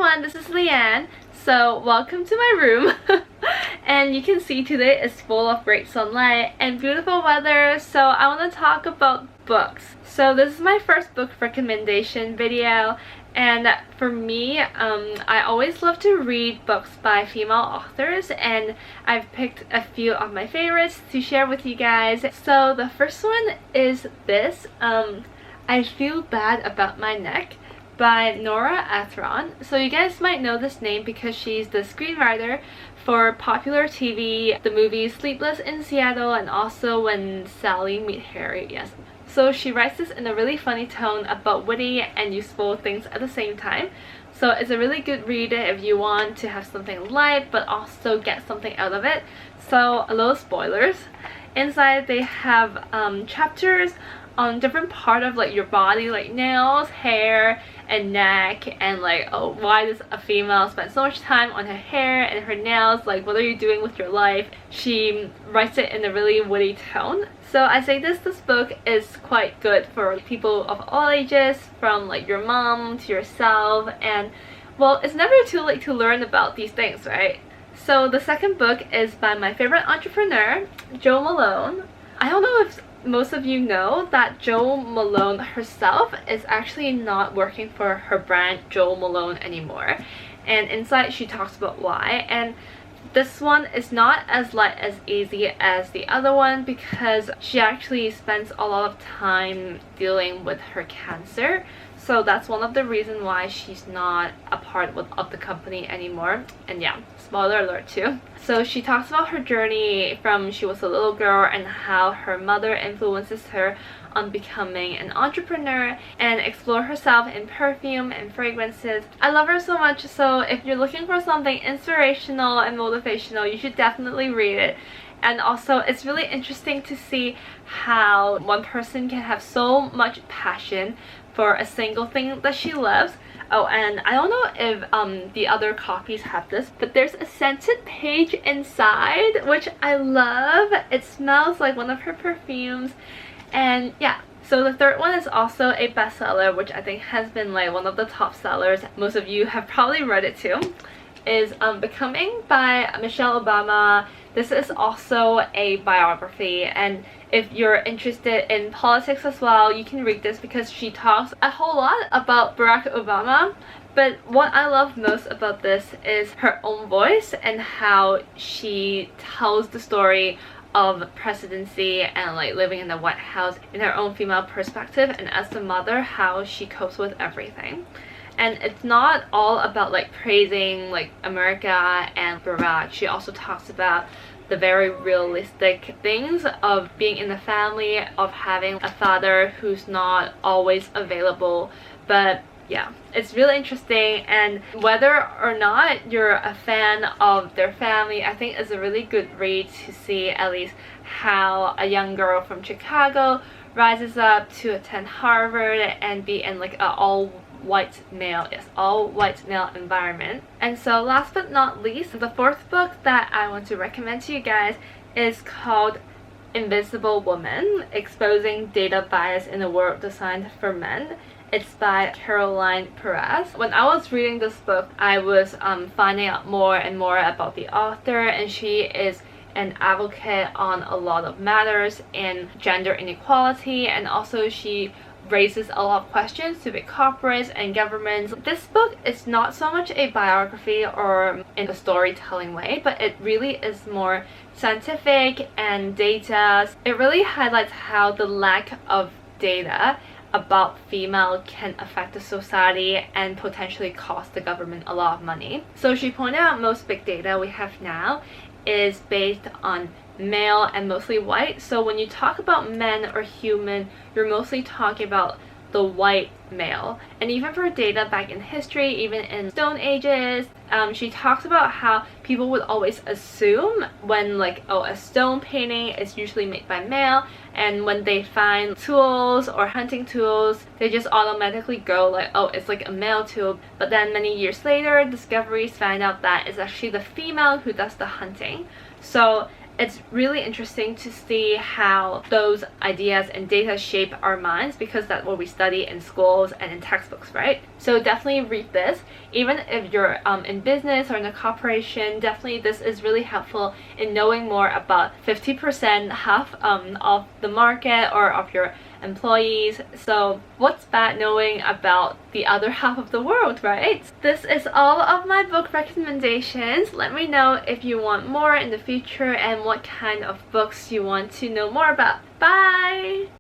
everyone, this is Leanne. So welcome to my room. And you can see today is full of great sunlight and beautiful weather, so I want to talk about books. So this is my first book recommendation video, and for me, I always love to read books by female authors, and I've picked a few of my favorites to share with you guys. So the first one is this, I Feel Bad About My Neck by Nora Ephron. So you guys might know this name because she's the screenwriter for popular TV, the movie Sleepless in Seattle, and also When Sally Met Harry. Yes. So she writes this in a really funny tone about witty and useful things at the same time. So it's a really good read if you want to have something light but also get something out of it. So a little spoilers. Inside they have chapters on different part of like your body, like nails, hair, and neck, and like, oh, why does a female spend so much time on her hair and her nails, like what are you doing with your life. She writes it in a really witty tone. So I say this book is quite good for people of all ages, from like your mom to yourself, and well, it's never too late to learn about these things, right? So the second book is by my favorite entrepreneur, Jo Malone. I don't know if most of you know that Jo Malone herself is actually not working for her brand Jo Malone anymore, and inside she talks about why. And this one is not as light as easy as the other one because she actually spends a lot of time dealing with her cancer. So that's one of the reasons why she's not a part of the company anymore. And yeah, spoiler alert too. So she talks about her journey from she was a little girl and how her mother influences her on becoming an entrepreneur and explore herself in perfume and fragrances. I love her so much, so if you're looking for something inspirational and motivational, you should definitely read it. And also, it's really interesting to see how one person can have so much passion for a single thing that she loves. Oh, and I don't know if the other copies have this, but there's a scented page inside, which I love. It smells like one of her perfumes. And yeah, so the third one is also a bestseller, which I think has been like one of the top sellers. Most of you have probably read it too. Is Becoming by Michelle Obama. This is also a biography, and if you're interested in politics as well, you can read this because she talks a whole lot about Barack Obama. But what I love most about this is her own voice and how she tells the story of presidency and like living in the White House in her own female perspective, and as a mother, how she copes with everything. And it's not all about like praising like America and Barack. She also talks about the very realistic things of being in a family, of having a father who's not always available. But yeah, it's really interesting, and whether or not you're a fan of their family, I think it's a really good read to see at least how a young girl from Chicago rises up to attend Harvard and be in like an all-white male environment. And so last but not least, the fourth book that I want to recommend to you guys is called Invisible Woman: Exposing Data Bias in a World Designed for Men. It's by Caroline Perez. When I was reading this book, I was finding out more and more about the author, and she is an advocate on a lot of matters in gender inequality, and also she raises a lot of questions to big corporates and governments. This book is not so much a biography or in a storytelling way, but it really is more scientific and data. It really highlights how the lack of data about female can affect the society and potentially cost the government a lot of money. So she pointed out most big data we have now is based on male and mostly white. So when you talk about men or human, you're mostly talking about the white male. And even for data back in history, even in Stone Ages, she talks about how people would always assume when like, oh, a stone painting is usually made by male, and when they find tools or hunting tools, they just automatically go like, oh, it's like a male tool. But then many years later, discoveries find out that it's actually the female who does the hunting. So it's really interesting to see how those ideas and data shape our minds, because that's what we study in schools and in textbooks, right? So definitely read this. Even if you're in business or in a corporation, definitely this is really helpful in knowing more about 50%, half of the market or of your employees. So what's bad knowing about the other half of the world, right? This is all of my book recommendations. Let me know if you want more in the future and what kind of books you want to know more about. Bye!